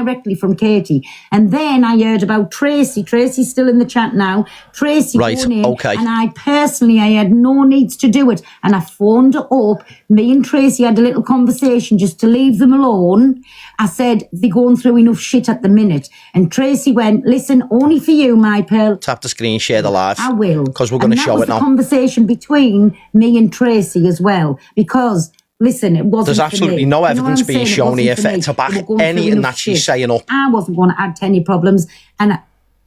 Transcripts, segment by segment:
directly from Katie. And then I heard about Tracy. Tracy's still in the chat now. Tracy phoned in, and I had no needs to do it. And I phoned her up. Me and Tracy had a little conversation just to leave them alone. I said, they're going through enough shit at the minute. And Tracy went, listen, only for you, my pearl. Tap the screen, share the live. I will. Because we're going to show it now. That was the conversation between me and Tracy as well. Because, listen, it wasn't There's absolutely no evidence being shown here to back anything that she's saying up. I wasn't going to add to any problems. And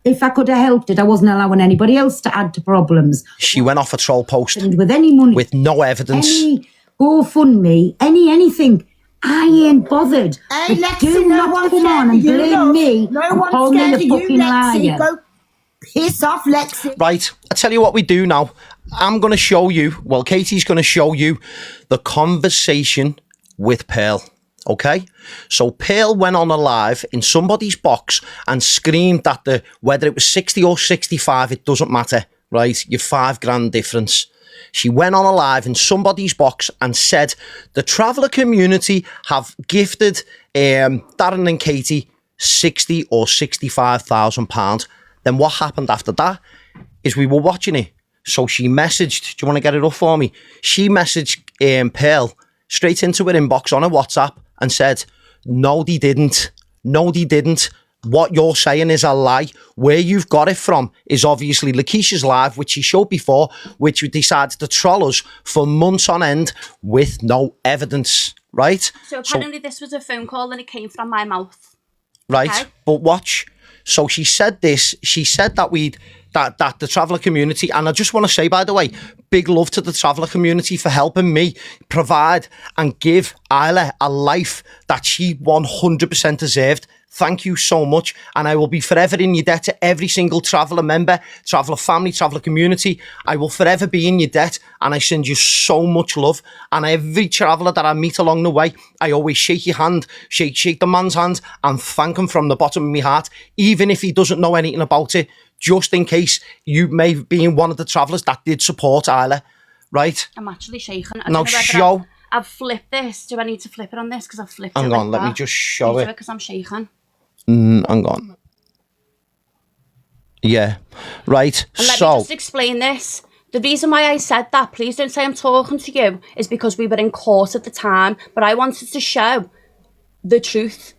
if I could have helped it, I wasn't allowing anybody else to add to problems. She went off a troll post. And with any money. With no evidence. Any GoFundMe, anything. I ain't bothered. Hey, but Lexi, do not come on and blame me. No one's call me scared a of you, fucking Lexi. liar. Go piss off, Lexi. Right, I tell you what we do now. I'm going to show you, well, Katie's going to show you the conversation with Pearl, okay? So Pearl went on a live in somebody's box and screamed that whether it was 60 or 65, it doesn't matter, right? You're $5,000 difference. She went on a live in somebody's box and said the traveller community have gifted Darren and Katie £60,000 or £65,000. Then what happened after that is we were watching it. So she messaged, do you want to get it up for me? She messaged Pearl straight into her inbox on her WhatsApp and said, no, they didn't. No, they didn't. What you're saying is a lie. Where you've got it from is obviously Lakeisha's live, which she showed before, which we decided to troll us for months on end with no evidence, right? So apparently this was a phone call and it came from my mouth. Right, okay. But watch. So she said this. She said that that the traveller community, and I just want to say, by the way, big love to the traveller community for helping me provide and give Isla a life that she 100% deserved. Thank you so much. And I will be forever in your debt to every single traveller member, traveller family, traveller community. I will forever be in your debt. And I send you so much love. And every traveller that I meet along the way, I always shake your hand, shake the man's hand and thank him from the bottom of my heart, even if he doesn't know anything about it, just in case you may be one of the travellers that did support Isla, right? I'm actually shaking. Now show. I've flipped this. Do I need to flip it on this? Because I've flipped it. Hang on, let me just show it. Because I'm shaking. Hang on. Yeah, right. And let me just explain this. The reason why I said that, please don't say I'm talking to you, is because we were in court at the time, but I wanted to show the truth.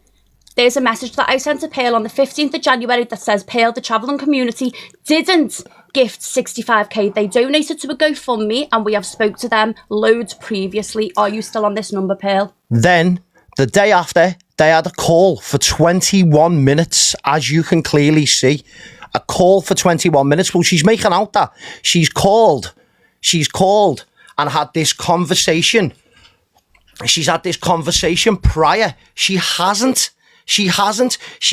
There's a message that I sent to Pearl on the 15th of January that says Pearl, the travelling community, didn't gift 65k. They donated to a GoFundMe and we have spoke to them loads previously. Are you still on this number, Pearl? Then, the day after, they had a call for 21 minutes, as you can clearly see. A call for 21 minutes. Well, she's making out that she's called and had this conversation. She's had this conversation prior. She hasn't. She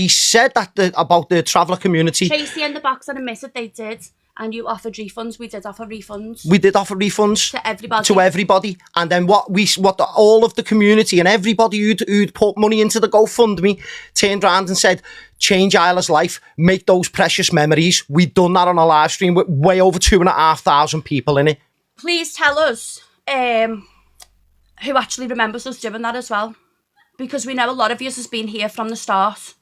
said that about the traveller community. Tracy in the box and admitted they did. And you offered refunds. We did offer refunds. We did offer refunds to everybody. And then all of the community and everybody who'd put money into the GoFundMe turned around and said, change Isla's life, make those precious memories. We'd done that on a live stream with way over 2,500 people in it. Please tell us who actually remembers us doing that as well, because we know a lot of you has been here from the start.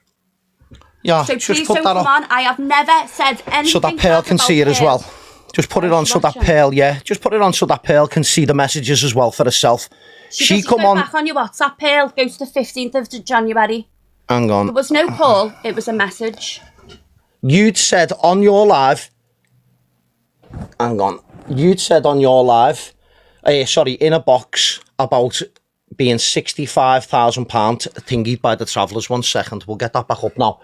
Yeah, so just please put don't that come on. I have never said anything. So that Pearl can see it as well. Just put it on so that Pearl, just put it on so that Pearl can see the messages as well for herself. She come on. Back on your WhatsApp, Pearl. Go to the 15th of January. Hang on. There was no call. It was a message. You'd said on your live. Hang on. You'd said on your live. In a box about being £65,000 thingied by the travellers. 1 second, we'll get that back up now.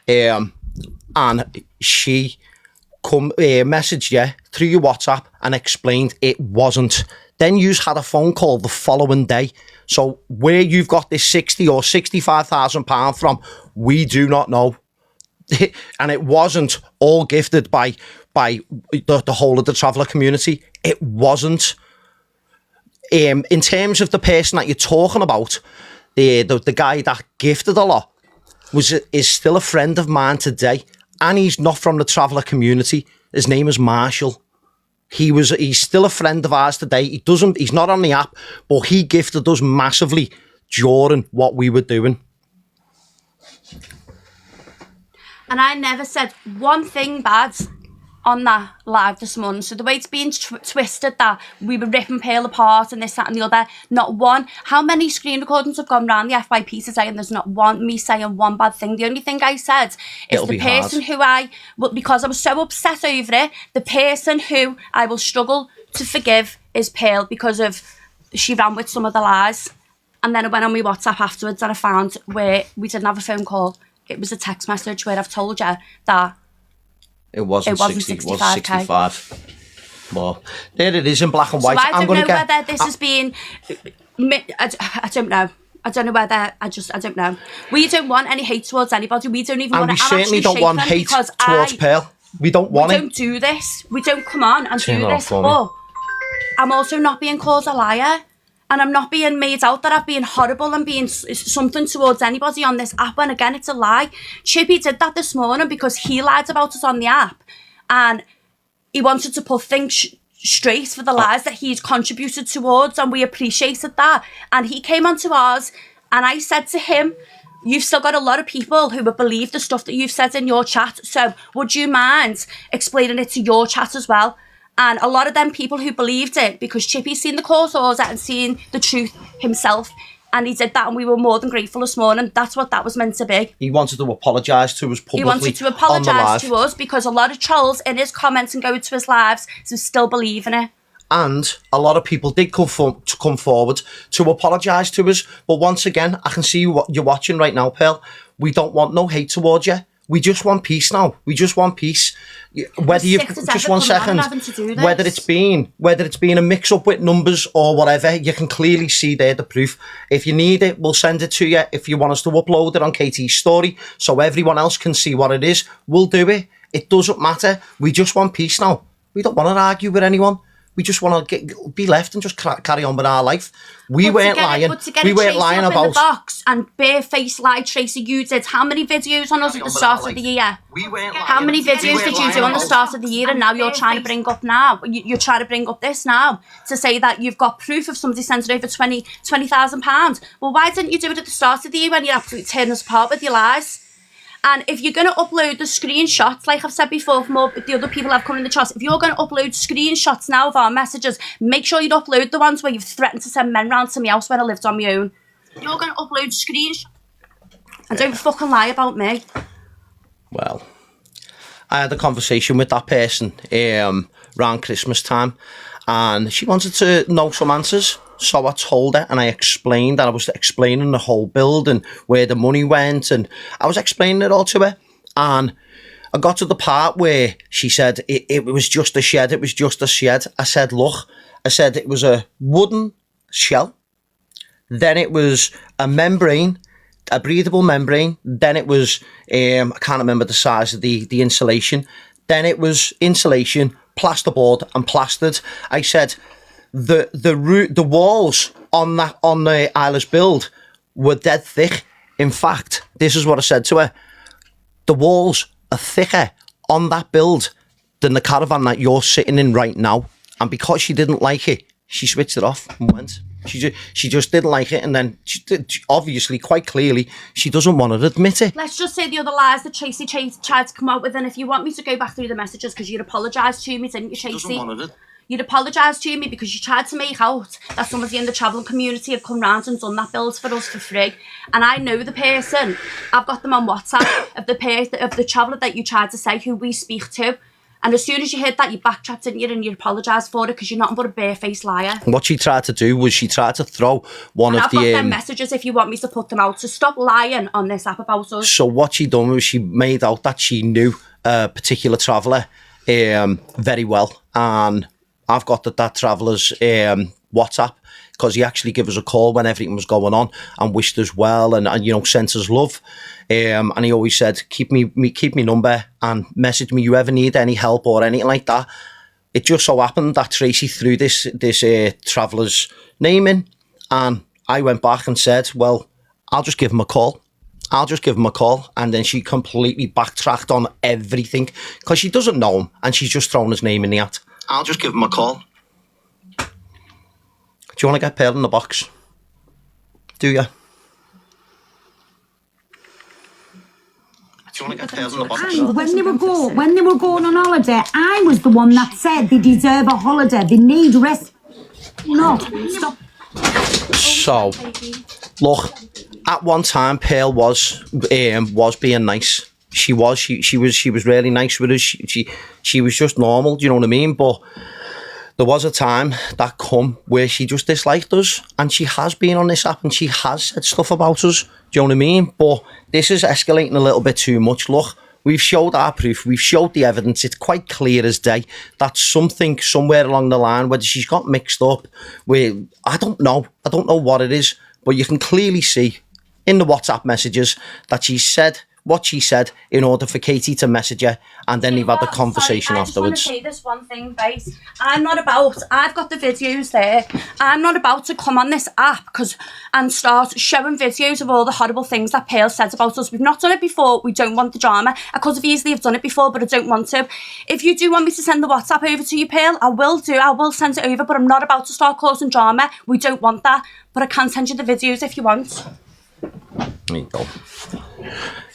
And she messaged you through your WhatsApp and explained it wasn't. Then you had a phone call the following day. So where you've got this £60,000 or £65,000 from, we do not know. And it wasn't all gifted by the whole of the traveller community. It wasn't. In terms of the person that you're talking about, the guy that gifted a lot is still a friend of mine today, and he's not from the traveller community. His name is Marshall. He's still a friend of ours today. He's not on the app, but he gifted us massively during what we were doing. And I never said one thing bad on that live this morning. So the way it's being twisted that we were ripping Pearl apart and this, that and the other, not one. How many screen recordings have gone round the FYP today and there's not one, me saying one bad thing? The only thing I said is the person who because I was so upset over it, the person who I will struggle to forgive is Pearl because of she ran with some of the lies. And then I went on my WhatsApp afterwards and I found where we didn't have a phone call. It was a text message where I've told you that it wasn't 60, it was 65. Well, there it is in black and white. So I don't know whether this has been... I don't know. I don't know whether... I don't know. We don't want any hate towards anybody. We don't even want to... And we certainly don't want hate towards Pearl. We don't want it. We don't do this. We don't come on and do this. But I'm also not being called a liar. And I'm not being made out that I've been horrible and being something towards anybody on this app. And again, it's a lie. Chippy did that this morning because he lied about us on the app. And he wanted to put things straight for the lies that he's contributed towards. And we appreciated that. And he came onto ours and I said to him, you've still got a lot of people who would believe the stuff that you've said in your chat. So would you mind explaining it to your chat as well? And a lot of them people who believed it because Chippy's seen the court order and seen the truth himself. And he did that and we were more than grateful this morning. That's what that was meant to be. He wanted to apologise to us publicly. He wanted to apologise to us because a lot of trolls in his comments and going to his lives still believe in it. And a lot of people did come forward to apologise to us. But once again, I can see what you're watching right now, Pearl. We don't want no hate towards you. We just want peace now. We just want peace. Whether you've just 1 second, whether it's been a mix up with numbers or whatever, you can clearly see there the proof. If you need it, we'll send it to you. If you want us to upload it on KT's story so everyone else can see what it is, we'll do it. It doesn't matter. We just want peace now. We don't want to argue with anyone. We just want to be left and just carry on with our life. We weren't lying. We weren't lying about. In the box and bare-faced lie, Tracy, you did how many videos on us at the start of the year? We weren't lying. How many videos did you do on the start of the year? And now you're trying to bring up you're trying to bring up this now to say that you've got proof of somebody sending over £20,000. Well, why didn't you do it at the start of the year when you're absolutely tearing us apart with your lies? And if you're going to upload the screenshots, like I've said before from all the other people I've come in the chat, if you're going to upload screenshots now of our messages, make sure you upload the ones where you've threatened to send men round to my house when I lived on my own. If you're going to upload screenshots, and don't fucking lie about me. Well, I had a conversation with that person around Christmas time, and she wanted to know some answers. So I told her and I explained that I was explaining the whole build and where the money went, and I was explaining it all to her. And I got to the part where she said it was just a shed. It was just a shed. I said, look, it was a wooden shell. Then it was a membrane, a breathable membrane. Then it was, I can't remember the size of the insulation. Then it was insulation, plasterboard and plastered. I said, the walls on the Isla's build were dead thick. In fact, this is what I said to her: the walls are thicker on that build than the caravan that you're sitting in right now. And because she didn't like it, she switched it off and went. She just didn't like it, and then obviously, quite clearly, she doesn't want to admit it. Let's just say the other lies that Tracy tried to come out with, and if you want me to go back through the messages, because you'd apologise to me, didn't you, Tracy? You'd apologise to me because you tried to make out that somebody in the travelling community had come round and done that build for us for free. And I know the person. I've got them on WhatsApp of the traveller that you tried to say who we speak to. And as soon as you heard that, you backtracked, didn't you? And you apologised for it because you're nothing but a bare-faced liar. What she tried to do was she tried to throw one of I've got them messages if you want me to put them out. So stop lying on this app about us. So what she done was she made out that she knew a particular traveller very well. And I've got that traveller's WhatsApp, because he actually gave us a call when everything was going on and wished us well and you know, sent us love. And he always said, keep me number and message me you ever need any help or anything like that. It just so happened that Tracy threw this traveller's name in, and I went back and said, well, I'll just give him a call. And then she completely backtracked on everything because she doesn't know him and she's just thrown his name in the hat. I'll just give him a call. Do you want to get Pearl in the box? Do you? Do you want to get Pearl in the box? And when they were going on holiday, I was the one that said they deserve a holiday. They need rest. No, stop. So, look, at one time, Pearl was being nice. She was really nice with us. She was just normal. Do you know what I mean? But there was a time that come where she just disliked us, and she has been on this app and she has said stuff about us. Do you know what I mean? But this is escalating a little bit too much. Look, we've showed our proof. We've showed the evidence. It's quite clear as day that something somewhere along the line, whether she's got mixed up with, I don't know what it is, but you can clearly see in the WhatsApp messages that she said what she said in order for Katie to message her, and then they've had the conversation afterwards. I just want to say this one thing, guys. I've got the videos there. I'm not about to come on this app and start showing videos of all the horrible things that Pearl says about us. We've not done it before. We don't want the drama. I could have easily have done it before, but I don't want to. If you do want me to send the WhatsApp over to you, Pearl, I will send it over, but I'm not about to start causing drama. We don't want that. But I can send you the videos if you want. There you go.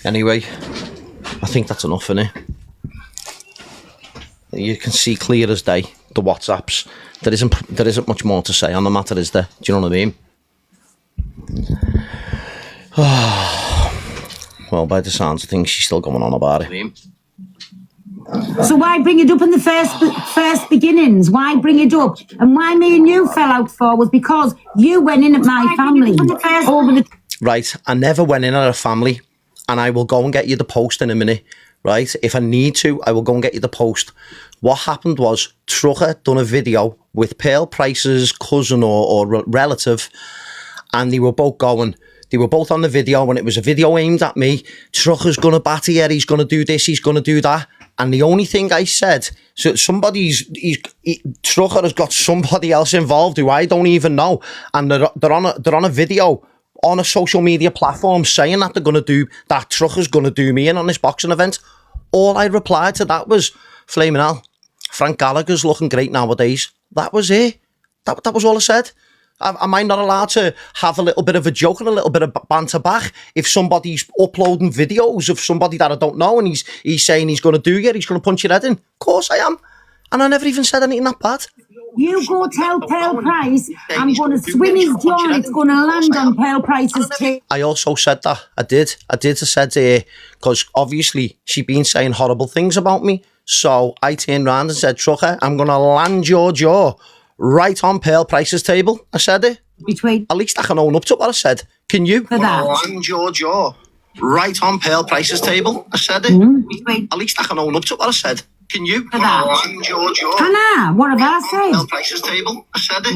Anyway, I think that's enough, innit? You can see clear as day the WhatsApps. There isn't much more to say on the matter, is there? Do you know what I mean? Well, by the sounds of things, she's still going on about it. So why bring it up in the first beginnings? Why bring it up? And why me and you fell out for was because you went in at my family. Right, I never went in at a family, and I will go and get you the post in a minute, right? If I need to, I will go and get you the post. What happened was Trucker done a video with Pearl Price's cousin or relative, and they were both on the video, and it was a video aimed at me. Trucker's going to batter you, he's going to do this, he's going to do that. And the only thing I said, so Trucker has got somebody else involved who I don't even know, and they're on a video on a social media platform saying that they're going to do that. Trucker's going to do me in on this boxing event. All I replied to that was, flaming hell, Frank Gallagher's looking great nowadays. That was it. That was all I said. Am I not allowed to have a little bit of a joke and a little bit of banter back if somebody's uploading videos of somebody that I don't know and he's saying he's going to do you, he's going to punch your head in? Of course I am. And I never even said anything that bad. You go tell Pearl Price I'm going to swim his jaw and it's going to land on Pearl Price's tail. I also said that. I did. I said because obviously she'd been saying horrible things about me. So I turned around and said, Trucker, I'm going to land your jaw right on Pearl Price's table. I said it. At least I can own up to what I said. Can you? Land your jaw right on Pearl Price's table. I said it. At least I can own up to what I said. Can you? Land your jaw. Can I? What have I said? Pearl Price's table. I said it.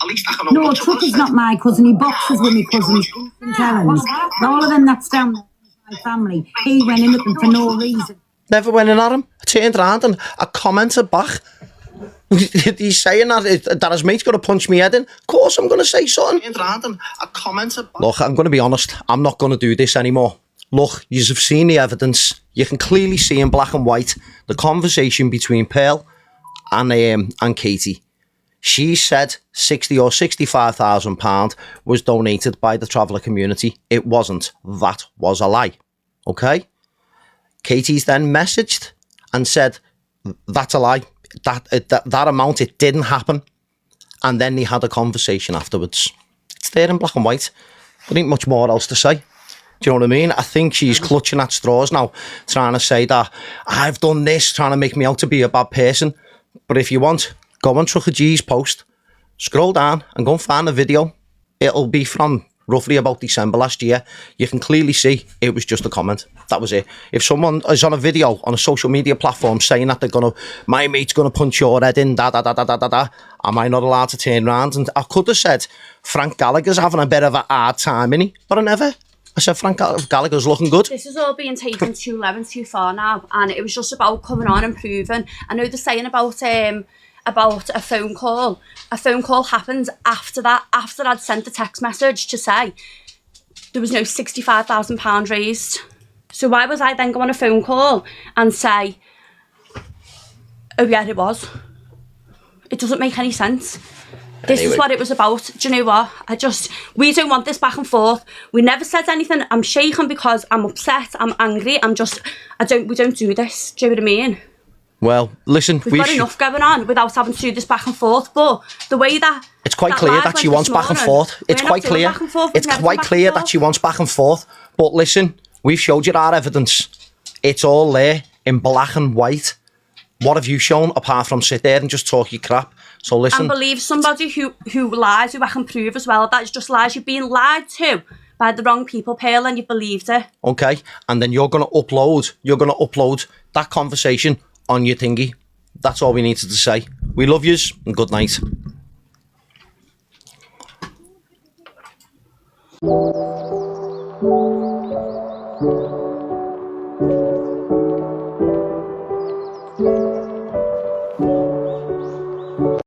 At least I can own No, up to what I Trucker's said. not my cousin. He boxes with my cousins. All of them that's down there, my family. He went in with them for no reason. Never went in at him. I turned around and I commented back. He's saying that his mate's going to punch me head in. Of course I'm going to say something. Look, I'm going to be honest. I'm not going to do this anymore. Look, you've seen the evidence. You can clearly see in black and white the conversation between Pearl and Katie. She said 60 or £65,000 was donated by the traveller community. It wasn't. That was a lie. Okay? Katie's then messaged and said, that's a lie. That amount, it didn't happen. And then they had a conversation afterwards. It's there in black and white. There ain't much more else to say. Do you know what I mean? I think she's clutching at straws now, trying to say that I've done this, trying to make me out to be a bad person. But if you want, go on Trucker G's post, scroll down and go and find the video. It'll be from roughly about December last year. You can clearly see it was just a comment. That was it. If someone is on a video on a social media platform saying that my mate's gonna punch your head in, am I not allowed to turn around? And I could have said Frank Gallagher's having a bit of a hard time, innit? But I never. I said Frank Gallagher's looking good. This is all being taken too low and too far now, and it was just about coming on and proving. I know they're saying about a phone call. A phone call happened after I'd sent the text message to say there was no £65,000 raised. So why was I then go on a phone call and say, oh yeah, it was? It doesn't make any sense. This is what it was about. Do you know what? We don't want this back and forth. We never said anything. I'm shaking because I'm upset. I'm angry. We don't do this. Do you know what I mean? Well, listen, we've got enough going on without having to do this back and forth. But the way that it's quite clear that she wants back and forth. It's quite clear. It's quite clear that she wants back and forth. But listen, we've showed you our evidence. It's all there in black and white. What have you shown apart from sit there and just talk your crap? So listen. And believe somebody who lies, who I can prove as well. That's just lies. You're being lied to by the wrong people, Pearl, and you believed it. Okay, and then you're gonna upload that conversation on your thingy. That's all we needed to say. We love yous and good night.